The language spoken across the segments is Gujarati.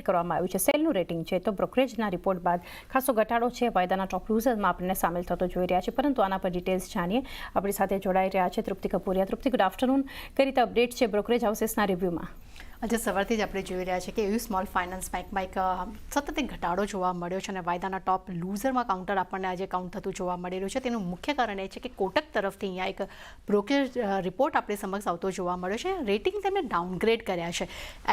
કરવામાં આવ્યું છે. સેલનું રેટિંગ છે તો બ્રોકરેજના રિપોર્ટ બાદ ખાસો ઘટાડો છે. વાયદાના ટોપ લૂઝરમાં આપણને સામેલ થતો જોઈ રહ્યા છે. પરંતુ આના પર ડિટેલ્સ જાણીએ. આપણી સાથે જોડાઈ રહ્યા છે તૃપ્તિ કપૂરિયા. તૃપ્તિ, ગુડ આફ્ટરનૂન. કઈ રીતે અપડેટ છે બ્રોકરેજ હાઉસીસના રિવ્યુમાં? આજે સવારથી જ આપણે જોઈ રહ્યા છીએ કે એવી સ્મોલ ફાઇનાન્સ બેંકમાં એક સતત એક ઘટાડો જોવા મળ્યો છે અને વાયદાના ટોપ લૂઝરમાં કાઉન્ટર આપણને આજે કાઉન્ટ થતું જોવા મળી રહ્યું છે. તેનું મુખ્ય કારણ એ છે કે કોટક તરફથી અહીંયા એક બ્રોકરેજ રિપોર્ટ આપણી સમક્ષ આવતો જોવા મળ્યો છે. રેટિંગ તેમને ડાઉનગ્રેડ કર્યા છે.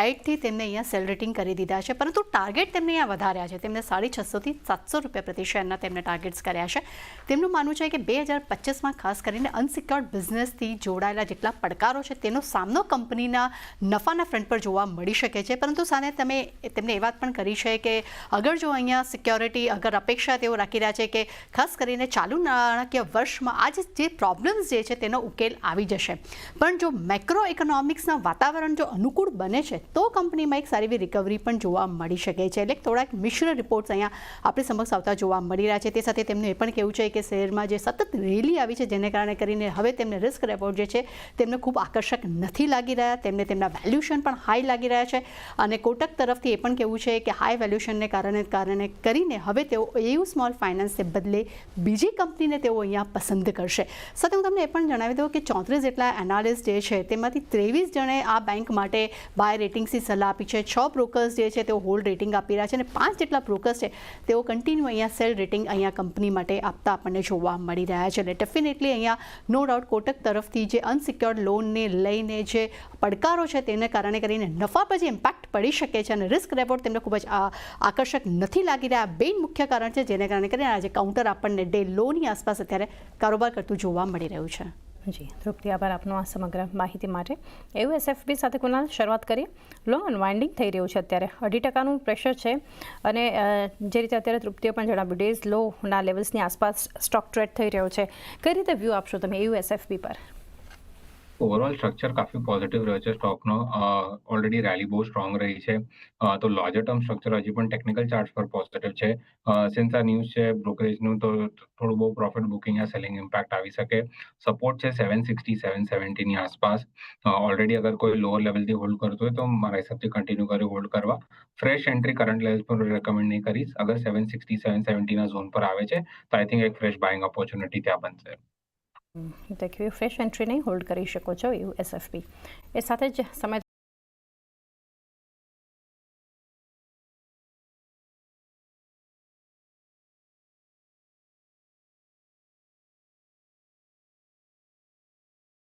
8થી તેમને અહીંયા સેલ રેટિંગ કરી દીધા છે, પરંતુ ટાર્ગેટ તેમને અહીંયા વધાર્યા છે. તેમને 650થી 700 રૂપિયા પ્રતિ શેરના તેમને ટાર્ગેટ્સ કર્યા છે. તેમનું માનવું છે કે 2025માં ખાસ કરીને અનસિક્યોર્ડ બિઝનેસથી જોડાયેલા જેટલા પડકારો છે તેનો સામનો કંપનીના નફાના ફ્રન્ટ પર જોવા મળી શકે છે. પરંતુ સામે તેમને એ વાત પણ કરી છે કે અગર જો અહીંયા સિક્યોરિટી અગર અપેક્ષા તેઓ રાખી રહ્યા છે કે ખાસ કરીને ચાલુ નાણાકીય વર્ષમાં આ જે પ્રોબ્લેમ્સ જે છે તેનો ઉકેલ આવી જશે, પણ જો મેક્રો ઇકોનોમિક્સના વાતાવરણ જો અનુકૂળ બને છે તો કંપનીમાં એક સારી એવી રિકવરી પણ જોવા મળી શકે છે. એટલે થોડાક મિશ્ર રિપોર્ટ્સ અહીંયા આપણી સમક્ષ આવતા જોવા મળી રહ્યા છે. તે સાથે તેમનું એ પણ કહેવું છે કે શેરમાં જે સતત રેલી આવી છે જેને કારણે કરીને હવે તેમને રિસ્ક રેવોર્ડ જે છે તેમને ખૂબ આકર્ષક નથી લાગી રહ્યા. તેમને તેમના વેલ્યુએશન પણ હાઈ લાગી રહ્યા છે અને કોટક તરફથી એ પણ કહેવું છે કે હાઈ વેલ્યુએશનને કારણે કરીને હવે તેઓ એવું સ્મોલ ફાઇનાન્સને બદલે બીજી કંપનીને તેઓ અહીંયા પસંદ કરશે. સાથે હું તમને એ પણ જણાવી દઉં કે 34 જેટલા એનાલિસ્ટ જે છે તેમાંથી 23 જણે આ બેંક માટે બાય રેટિંગ્સની સલાહ આપી છે. 6 બ્રોકર્સ જે છે તેઓ હોલ્ડ રેટિંગ આપી રહ્યા છે અને 5 જેટલા બ્રોકર્સ છે તેઓ કન્ટિન્યુ અહીંયા સેલ રેટિંગ અહીંયા કંપની માટે આપતા આપણને જોવા મળી રહ્યા છે. એટલે ડેફિનેટલી અહીંયા નો ડાઉટ કોટક તરફથી જે અનસિક્યોર્ડ લોનને લઈને જે પડકારો છે તેને કારણે કરીને નફા પર જે ઇમ્પેક્ટ પડી શકે છે અને રિસ્ક રેવોર્ડ તેમને ખૂબ જ આકર્ષક નથી લાગી રહ્યા. બે મુખ્ય કારણ છે જેને કારણે કરીને આજે કાઉન્ટર આપણને ડે લોની આસપાસ અત્યારે કારોબાર કરતું જોવા મળી રહ્યું છે. જી તૃપ્તિ, આભાર આપનો આ સમગ્ર માહિતી માટે. એવું એસએફબી સાથે કુનાલ શરૂઆત કરીએ. લો અનવાઇન્ડિંગ થઈ રહ્યું છે અત્યારે 2.5% પ્રેશર છે અને જે રીતે અત્યારે તૃપ્તિએ પણ જણાવ્યું ડેઝ લોના લેવલ્સની આસપાસ સ્ટોક ટ્રેડ થઈ રહ્યો છે. કઈ રીતે વ્યૂ આપશો તમે એવું એસએફબી પર? ઓવરઓલ સ્ટ્રક્ચર કાફી પોઝિટિવ રહ્યો છે સ્ટોકનો. ઓલરેડી રેલી બહુ સ્ટ્રોંગ રહી છે, તો લોજર ટર્મ સ્ટ્રક્ચર હજી પણ ટેકનિકલ ચાર્ટ્સ પર પોઝિટિવ છે. સિન્સ આ ન્યૂઝ છે બ્રોકરેજનું, તો થોડું બહુ પ્રોફિટ બુકિંગ યા સેલિંગ ઇમ્પેક્ટ આવી શકે. સપોર્ટ છે 760 770 ની આસપાસ. ઓલરેડી અગર કોઈ લોઅર લેવલથી હોલ્ડ કરતો હોય તો મારા હિસાબથી કન્ટિન્યુ કરી હોલ્ડ કરવા. ફ્રેશ એન્ટ્રી કરંટ લેવલ પર રેકમેન્ડ નહીં કરીશ. અગર 760 770 ના ઝોન પર આવે છે તો આઈ થિંક એક ફ્રેશ બાઇંગ ઓપોર્ચ્યુનિટી ત્યાં બનશે. ફ્રેશ એન્ટ્રી નહીં હોલ્ડ કરી શકો છો એવું એસએફબી. એ સાથે જ સમય